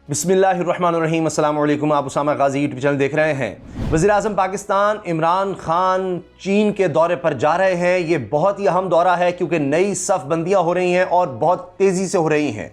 बिस्मिल्लाहिर्रहमानिर्रहीम। अस्सलाम वालेकुम। आप उसामा गाजी यूट्यूब चैनल देख रहे हैं। वज़ीर-ए-आज़म पाकिस्तान इमरान खान चीन के दौरे पर जा रहे हैं। ये बहुत ही अहम दौरा है क्योंकि नई सफ़बंदियाँ हो रही हैं और बहुत तेज़ी से हो रही हैं।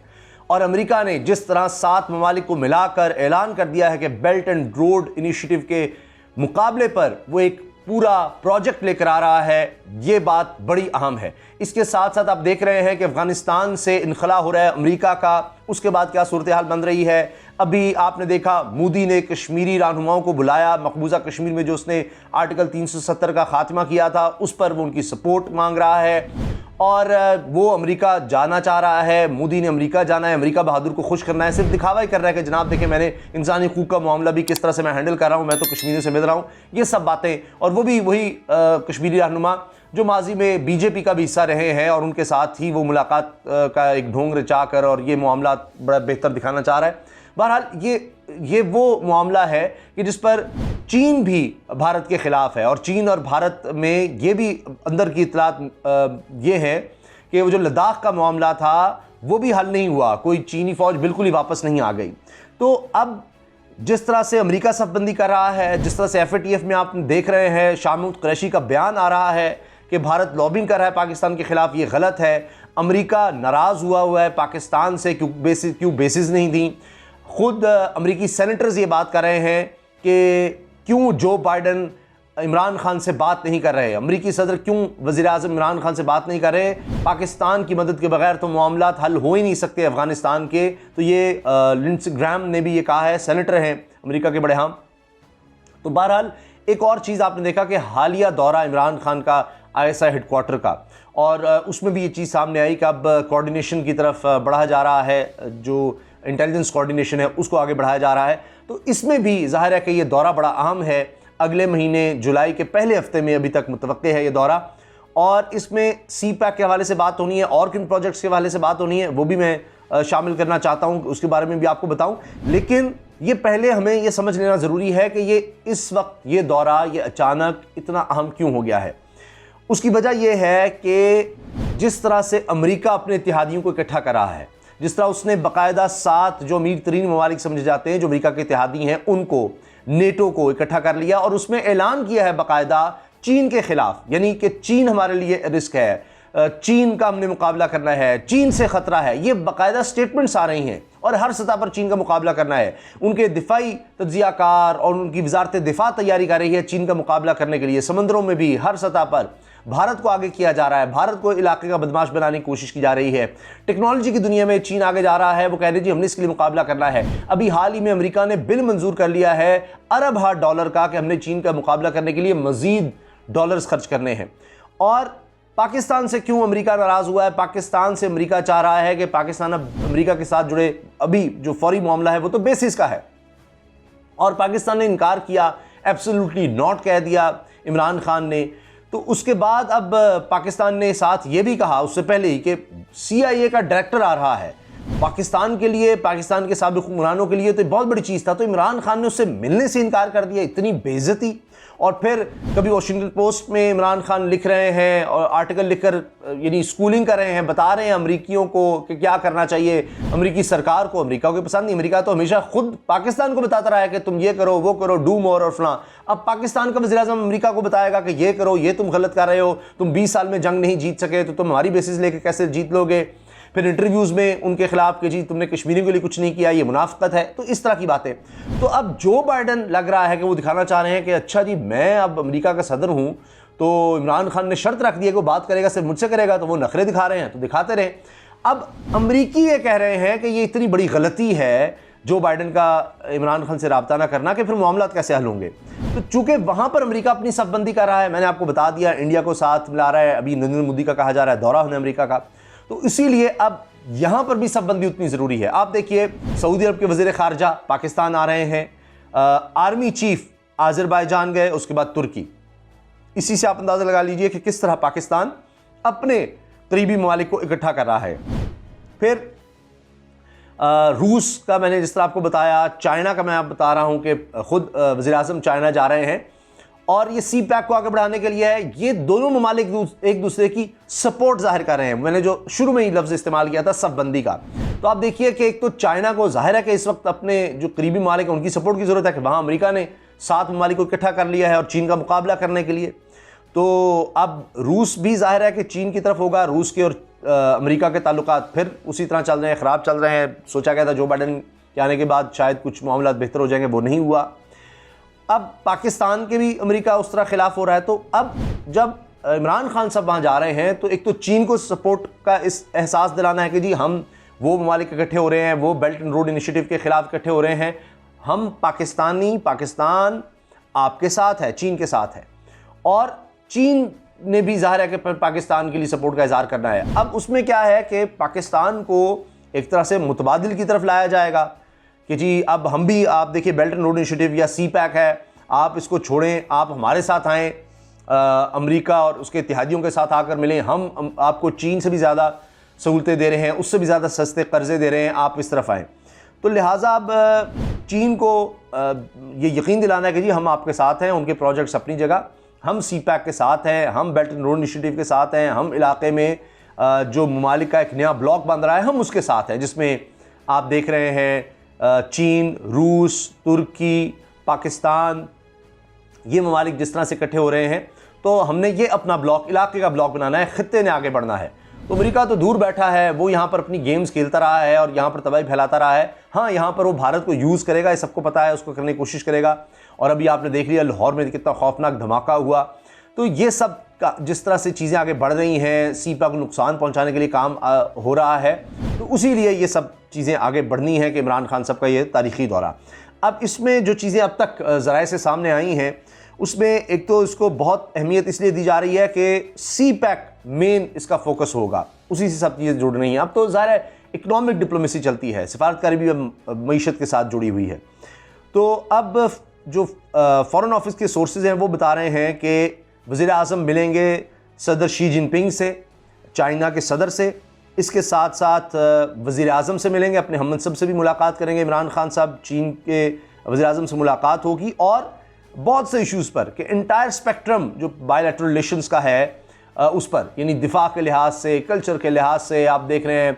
और अमेरिका ने जिस तरह 7 ममालिक को मिलाकर ऐलान कर दिया है कि बेल्ट एंड रोड इनिशिएटिव के मुकाबले पर वो एक पूरा प्रोजेक्ट लेकर आ रहा है, ये बात बड़ी अहम है। इसके साथ साथ आप देख रहे हैं कि अफगानिस्तान से इनखला हो रहा है अमेरिका का। उसके बाद क्या सूरत हाल बन रही है, अभी आपने देखा मोदी ने कश्मीरी रहनुमाओं को बुलाया, मकबूजा कश्मीर में जो उसने आर्टिकल 370 का खात्मा किया था उस पर वो उनकी सपोर्ट मांग रहा है और वो अमेरिका जाना चाह रहा है। मोदी ने अमेरिका जाना है, अमेरिका बहादुर को खुश करना है, सिर्फ दिखावा ही कर रहा है कि जनाब देखें मैंने इंसानी हकूक़ का मामला भी किस तरह से मैं हैंडल कर रहा हूँ, मैं तो कश्मीरियों से मिल रहा हूँ, ये सब बातें। और वो भी वही कश्मीरी रहनुमा जो माजी में बीजेपी का भी हिस्सा रहे हैं और उनके साथ ही वो मुलाकात का एक ढोंग रचा कर और ये मामला बड़ा बेहतर दिखाना चाह रहा है। बहरहाल ये वो मामला है कि जिस पर चीन भी भारत के ख़िलाफ़ है और चीन और भारत में ये भी अंदर की इतलात ये है कि वो जो लद्दाख का मामला था वो भी हल नहीं हुआ, कोई चीनी फ़ौज बिल्कुल ही वापस नहीं आ गई। तो अब जिस तरह से अमेरिका सफ़बंदी कर रहा है, जिस तरह से FATF में आप देख रहे हैं शाह महमूद कुरैशी का बयान आ रहा है कि भारत लॉबिंग कर रहा है पाकिस्तान के ख़िलाफ़, ये गलत है। अमेरिका नाराज़ हुआ है पाकिस्तान से, क्यों बेसिस नहीं दी। ख़ुद अमेरिकी सेनेटर्स ये बात कर रहे हैं कि क्यों जो बाइडन इमरान खान से बात नहीं कर रहे, अमेरिकी सदर क्यों वज़ीर-ए-आज़म इमरान खान से बात नहीं कर रहे। पाकिस्तान की मदद के बगैर तो मामलात हल हो ही नहीं सकते अफ़गानिस्तान के। तो ये लिंडसे ग्राहम ने भी ये कहा है, सेनेटर हैं अमेरिका के बड़े हम। तो बहरहाल एक और चीज़ आपने देखा कि हालिया दौरा इमरान खान का ISI हेडक्वार्टर का, और उसमें भी ये चीज़ सामने आई कि अब कोऑर्डिनेशन की तरफ बढ़ा जा रहा है, जो इंटेलिजेंस कोऑर्डिनेशन है उसको आगे बढ़ाया जा रहा है। तो इसमें भी ज़ाहिर है कि ये दौरा बड़ा अहम है। अगले महीने जुलाई के पहले हफ्ते में अभी तक मुतवक्के है ये दौरा, और इसमें CPEC के हवाले से बात होनी है और किन प्रोजेक्ट्स के हवाले से बात होनी है वो भी मैं शामिल करना चाहता हूँ, उसके बारे में भी आपको बताऊँ। लेकिन ये पहले हमें ये समझ लेना ज़रूरी है कि ये इस वक्त ये दौरा ये अचानक इतना अहम क्यों हो गया है। उसकी वजह यह है कि जिस तरह से अमेरिका अपने इत्तेहादियों को इकट्ठा कर रहा है, जिस तरह उसने बाकायदा 7 जो अमीर तरीन ममालिक समझे जाते हैं जो अमेरिका के इत्तेहादी हैं उनको, नेटो को इकट्ठा कर लिया और उसमें ऐलान किया है बाकायदा चीन के ख़िलाफ़, यानी कि चीन हमारे लिए रिस्क है, चीन का हमने मुकाबला करना है, चीन से ख़तरा है। ये बाकायदा स्टेटमेंट्स आ रही हैं और हर सतह पर चीन का मुकाबला करना है। उनके दिफाई तज्ज़ियाकार और उनकी वजारत दिफा तैयारी कर रही है चीन का मुकाबला करने के लिए। समंदरों में भी हर सतह पर भारत को आगे किया जा रहा है, भारत को इलाके का बदमाश बनाने की कोशिश की जा रही है। टेक्नोलॉजी की दुनिया में चीन आगे जा रहा है, वो कह रहे जी हमने इसके लिए मुकाबला करना है। अभी हाल ही में अमेरिका ने बिल मंजूर कर लिया है अरब डॉलर का कि हमने चीन का मुकाबला करने के लिए मजीद डॉलर्स खर्च करने हैं। और पाकिस्तान से क्यों अमेरिका नाराज़ हुआ है? पाकिस्तान से अमेरिका चाह रहा है कि पाकिस्तान अब अमेरिका के साथ जुड़े, अभी जो फौरी मामला है वो तो बेसिस का है और पाकिस्तान ने इनकार किया, एब्सोल्युटली नॉट कह दिया इमरान खान ने। तो उसके बाद अब पाकिस्तान ने साथ ये भी कहा उससे पहले ही कि CIA का डायरेक्टर आ रहा है पाकिस्तान के लिए, पाकिस्तान के साबिक़ हुक्मरानों के लिए तो बहुत बड़ी चीज़ था। तो इमरान खान ने उससे मिलने से इनकार कर दिया, इतनी बेइज्जती। और फिर कभी वॉशिंगटन पोस्ट में इमरान खान लिख रहे हैं और आर्टिकल लिखकर यानी स्कूलिंग कर रहे हैं, बता रहे हैं अमरीकियों को कि क्या करना चाहिए, अमरीकी सरकार को। अमरीका को पसंद नहीं, अमरीका तो हमेशा खुद पाकिस्तान को बताता रहा है कि तुम ये करो वो करो, डू मोर और फलां। अब पाकिस्तान का वज़ीर-ए-आज़म अमरीका को बताएगा कि ये करो, ये तुम गलत कर रहे हो, तुम 20 साल में जंग नहीं जीत सके तो तुम हमारी बेसिस लेके कैसे जीत लोगे। फिर इंटरव्यूज़ में उनके खिलाफ कि जी तुमने कश्मीरियों के लिए कुछ नहीं किया, ये मुनाफ़िकत है। तो इस तरह की बातें। तो अब जो बाइडन लग रहा है कि वो दिखाना चाह रहे हैं कि अच्छा जी मैं अब अमेरिका का सदर हूँ, तो इमरान खान ने शर्त रख दी है कि वो बात करेगा सिर्फ मुझसे करेगा, तो वो नखरे दिखा रहे हैं तो दिखाते रहे। अब अमरीकी ये कह रहे हैं कि ये इतनी बड़ी गलती है जो बाइडन का इमरान खान से रब्ता ना करना कि फिर मामला कैसे हल होंगे। तो चूँकि वहाँ पर अमेरिका अपनी सफ़बंदी कर रहा है, मैंने आपको बता दिया इंडिया को साथ मिला रहा है, अभी नरेंद्र मोदी का कहा जा रहा है दौरा होने अमेरिका का, तो इसीलिए अब यहाँ पर भी सफ़बंदी उतनी ज़रूरी है। आप देखिए सऊदी अरब के वज़ीर ख़ारजा पाकिस्तान आ रहे हैं, आर्मी चीफ आज़रबाईजान गए, उसके बाद तुर्की। इसी से आप अंदाज़ा लगा लीजिए कि किस तरह पाकिस्तान अपने करीबी ममालिक को इकट्ठा कर रहा है। फिर रूस का मैंने जिस तरह आपको बताया, चाइना का मैं आप बता रहा हूँ कि ख़ुद वज़ीर-ए-आज़म चाइना जा रहे हैं और ये सी पैक को आगे बढ़ाने के लिए है। ये दोनों ममालिक एक दूसरे की सपोर्ट जाहिर कर रहे हैं। मैंने जो शुरू में ही लफ्ज़ इस्तेमाल किया था सफबंदी का, तो आप देखिए कि एक तो चाइना को जाहिर है कि इस वक्त अपने जो करीबी ममालिक हैं उनकी सपोर्ट की ज़रूरत है कि वहाँ अमेरिका ने 7 ममालिक को इकट्ठा कर लिया है और चीन का मुकाबला करने के लिए। तो अब रूस भी जाहिर है कि चीन की तरफ होगा। रूस के और अमेरिका के ताल्लुकात फिर उसी तरह चल रहे हैं, ख़राब चल रहे हैं। सोचा गया था जो बाइडन के आने के बाद शायद कुछ मामला बेहतर हो जाएंगे, वो नहीं हुआ। अब पाकिस्तान के भी अमेरिका उस तरह खिलाफ हो रहा है। तो अब जब इमरान खान साहब वहाँ जा रहे हैं तो एक तो चीन को सपोर्ट का इस एहसास दिलाना है कि जी हम वो ममालिक इकट्ठे हो रहे हैं, वो बेल्ट एंड रोड इनिशिएटिव के खिलाफ इकट्ठे हो रहे हैं, हम पाकिस्तान आपके साथ है, चीन के साथ है। और चीन ने भी ज़ाहिर है कि पाकिस्तान के लिए सपोर्ट का इज़हार करना है। अब उसमें क्या है कि पाकिस्तान को एक तरह से मुतबादिल की तरफ लाया जाएगा कि जी अब हम भी, आप देखिए बेल्ट एंड रोड इनिशिएटिव या सी पैक है, आप इसको छोड़ें, आप हमारे साथ आएँ, अमेरिका और उसके इत्तेहादियों के साथ आकर मिलें, हम आपको चीन से भी ज़्यादा सहूलतें दे रहे हैं, उससे भी ज़्यादा सस्ते कर्ज़े दे रहे हैं, आप इस तरफ आएँ। तो लिहाजा अब चीन को ये यकीन दिलाना है कि जी हम आपके साथ हैं, उनके प्रोजेक्ट्स अपनी जगह, हम सी पैक के साथ हैं, हम बेल्ट एंड रोड इनिशिएटिव के साथ हैं, हम इलाके में जो ममालिक का एक नया ब्लॉक बन रहा है हम उसके साथ हैं, जिसमें आप देख रहे हैं चीन, रूस, तुर्की, पाकिस्तान, ये ममालिक जिस तरह से इकट्ठे हो रहे हैं। तो हमने ये अपना ब्लॉक, इलाके का ब्लॉक बनाना है, खित्ते ने आगे बढ़ना है। तो अमेरिका तो दूर बैठा है, वो यहाँ पर अपनी गेम्स खेलता रहा है और यहाँ पर तबाही फैलाता रहा है। हाँ, यहाँ पर वो भारत को यूज़ करेगा, ये सबको पता है, उसको करने की कोशिश करेगा। और अभी आपने देख लिया लाहौर में कितना खौफनाक धमाका हुआ। तो ये सब का जिस तरह से चीज़ें आगे बढ़ रही हैं, सी पैक को नुकसान पहुँचाने के लिए काम हो रहा है, तो उसी लिए ये सब चीज़ें आगे बढ़नी है कि इमरान खान साहब का ये तारीख़ी दौरा। अब इसमें जो चीज़ें अब तक ज़राए से सामने आई हैं उसमें एक तो इसको बहुत अहमियत इसलिए दी जा रही है कि सी पैक मेन इसका फोकस होगा, उसी से सब चीज़ें जुड़ रही हैं। अब तो ज़ाहिर है इकनॉमिक डिप्लोमेसी चलती है, सिफारतकारी भी मईशत के साथ जुड़ी हुई है। तो अब जो फ़ॉरेन ऑफिस के सोर्सेज हैं वो बता रहे हैं कि वज़ीर-ए-आज़म मिलेंगे सदर शी जिनपिंग से, चाइना के सदर से, इसके साथ साथ वज़ीर-ए-आज़म से मिलेंगे, अपने हममनसब से भी मुलाकात करेंगे इमरान खान साहब, चीन के वज़ीर-ए-आज़म से मुलाकात होगी और बहुत से इश्यूज़ पर कि इंटायर स्पेक्ट्रम जो बायलैटरल रिलेशंस का है उस पर, यानी दिफा के लिहाज से, कल्चर के लिहाज से, आप देख रहे हैं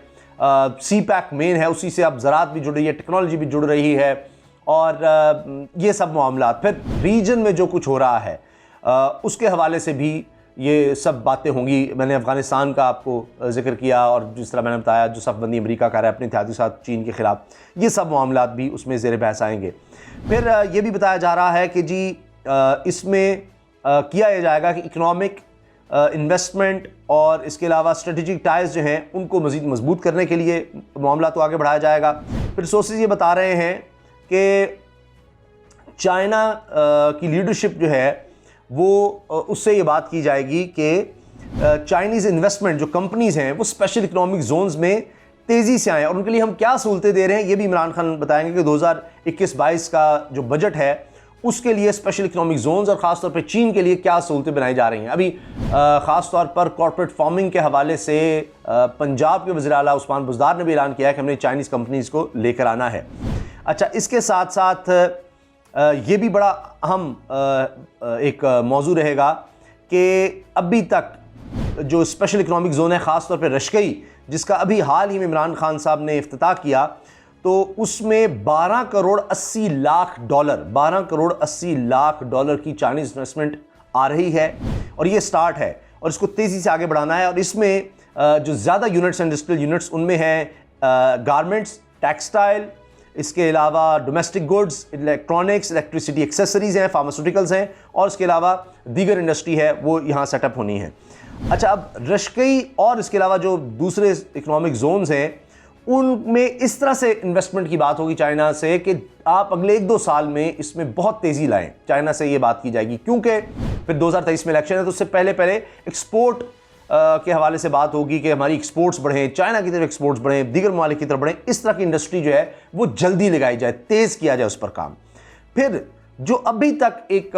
सी पैक मेन है, उसी से अब ज़राअत भी जुड़ रही है, टेक्नोलॉजी भी जुड़ रही है और ये सब मामला फिर रीजन में जो कुछ हो रहा है उसके हवाले से भी ये सब बातें होंगी। मैंने अफ़गानिस्तान का आपको जिक्र किया और जिस तरह मैंने बताया जो सफबंदी अमेरिका कर रहा है अपने इत्तेहादी के साथ चीन के ख़िलाफ़, ये सब मामला भी उसमें ज़ेर बहस आएंगे। फिर ये भी बताया जा रहा है कि जी इसमें किया यह जाएगा कि इकनॉमिक इन्वेस्टमेंट और इसके अलावा स्ट्रेटेजिक टाइज जो हैं उनको मज़ीद मजबूत करने के लिए मामला तो आगे बढ़ाया जाएगा। फिर सोर्सेज ये बता रहे हैं कि चाइना की लीडरशिप जो है वो उससे ये बात की जाएगी कि चाइनीज़ इन्वेस्टमेंट जो कंपनीज़ हैं वो स्पेशल इकनॉमिक जोन्स में तेज़ी से आएँ और उनके लिए हम क्या सहूलतें दे रहे हैं ये भी इमरान खान बताएंगे कि 2021-22 का जो बजट है उसके लिए स्पेशल इकनॉमिक जोन्स और ख़ास तौर पे चीन के लिए क्या सहूलतें बनाई जा रही हैं। अभी ख़ास तौर पर कॉर्पोरेट फार्मिंग के हवाले से पंजाब के वज़ीर आला उस्मान बुज़दार ने भी ऐलान किया है कि हमने चाइनीज़ कंपनीज़ को लेकर आना है। अच्छा, इसके साथ साथ ये भी बड़ा अहम एक मौजू रहेगा कि अभी तक जो स्पेशल इकनॉमिक जोन है ख़ास तौर पर रशकई, जिसका अभी हाल ही में इमरान खान साहब ने इफ्तिताह किया, तो उसमें 12 करोड़ 80 लाख डॉलर की चाइनीज़ इन्वेस्टमेंट आ रही है और ये स्टार्ट है और इसको तेज़ी से आगे बढ़ाना है। और इसमें जो ज़्यादा यूनिट्स इंडस्ट्रियल यूनिट्स उनमें हैं गारमेंट्स, टेक्सटाइल, इसके अलावा domestic goods, electronics, electricity accessories हैं, फार्मास्यूटिकल्स हैं और इसके अलावा दीगर इंडस्ट्री है वो यहाँ सेटअप होनी है। अच्छा, अब रशकई और इसके अलावा जो दूसरे इकनॉमिक जोन्स हैं उनमें इस तरह से इन्वेस्टमेंट की बात होगी चाइना से कि आप अगले 1-2 साल में इसमें बहुत तेज़ी लाएं, चाइना से ये बात की जाएगी। क्योंकि फिर 2023 में इलेक्शन है तो उससे पहले एक्सपोर्ट के हवाले से बात होगी कि हमारी एक्सपोर्ट्स बढ़ें, चाइना की तरफ एक्सपोर्ट्स बढ़ें, दीगर ममालिक की तरफ बढ़ें, इस तरह की इंडस्ट्री जो है वो जल्दी लगाई जाए, तेज़ किया जाए उस पर काम। फिर जो अभी तक एक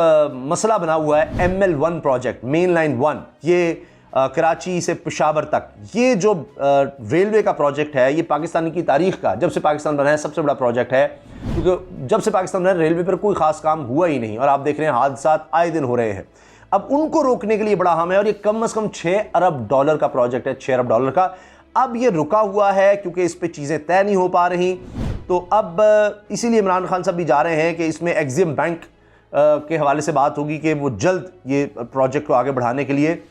मसला बना हुआ है ML1 प्रोजेक्ट, मेन लाइन 1, ये कराची से पेशावर तक, ये जो रेलवे का प्रोजेक्ट है ये पाकिस्तान की तारीख़ का, जब से पाकिस्तान बना है, सबसे बड़ा प्रोजेक्ट है। क्योंकि क्योंकि जब से पाकिस्तान में रेलवे पर कोई खास काम हुआ ही नहीं और आप देख रहे हैं हादसा आए दिन हो रहे हैं। अब उनको रोकने के लिए बड़ा अहम है और ये कम से कम $6 अरब का प्रोजेक्ट है, $6 अरब का। अब ये रुका हुआ है क्योंकि इस पे चीज़ें तय नहीं हो पा रही, तो अब इसीलिए इमरान खान साहब भी जा रहे हैं कि इसमें एग्जिम बैंक के हवाले से बात होगी कि वो जल्द ये प्रोजेक्ट को आगे बढ़ाने के लिए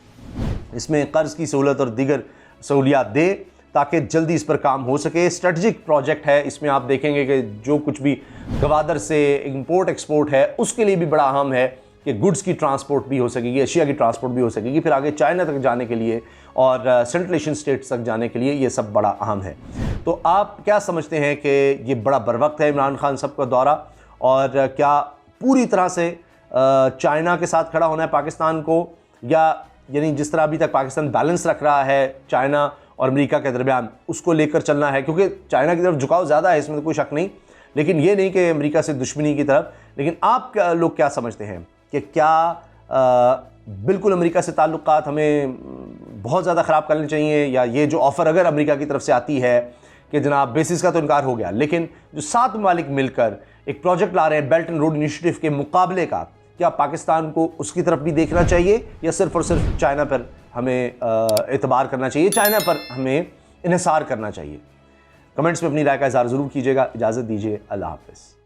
इसमें कर्ज़ की सहूलत और दीगर सहूलियात दे ताकि जल्दी इस पर काम हो सके। स्ट्रेटजिक प्रोजेक्ट है, इसमें आप देखेंगे कि जो कुछ भी गवादर से इंपोर्ट एक्सपोर्ट है उसके लिए भी बड़ा अहम है कि गुड्स की ट्रांसपोर्ट भी हो सकेगी, एशिया की ट्रांसपोर्ट भी हो सकेगी, फिर आगे चाइना तक जाने के लिए और सेंट्रल एशियन स्टेट्स तक जाने के लिए ये सब बड़ा अहम है। तो आप क्या समझते हैं कि ये बड़ा बरवक्त है इमरान खान साहब का दौरा, और क्या पूरी तरह से चाइना के साथ खड़ा होना है पाकिस्तान को, या यानी जिस तरह अभी तक पाकिस्तान बैलेंस रख रहा है चाइना और अमेरिका के दरमियान उसको लेकर चलना है? क्योंकि चाइना की तरफ झुकाव ज़्यादा है, इसमें तो कोई शक नहीं, लेकिन ये नहीं कि अमेरिका से दुश्मनी की तरफ। लेकिन आप लोग क्या समझते हैं कि क्या बिल्कुल अमेरिका से ताल्लुकात हमें बहुत ज़्यादा ख़राब करने चाहिए, या ये जो ऑफ़र अगर अमेरिका की तरफ से आती है कि जनाब बेसिस का तो इनकार हो गया, लेकिन जो 7 ममालिक मिलकर एक प्रोजेक्ट ला रहे हैं बेल्ट एंड रोड इनिशिएटिव के मुकाबले का, क्या पाकिस्तान को उसकी तरफ भी देखना चाहिए या सिर्फ और सिर्फ चाइना पर हमें एतबार करना चाहिए, चाइना पर हमें इन्हिसार करना चाहिए? कमेंट्स में अपनी राय का इज़हार ज़रूर कीजिएगा। इजाज़त दीजिए, अल्लाह हाफ़िज़।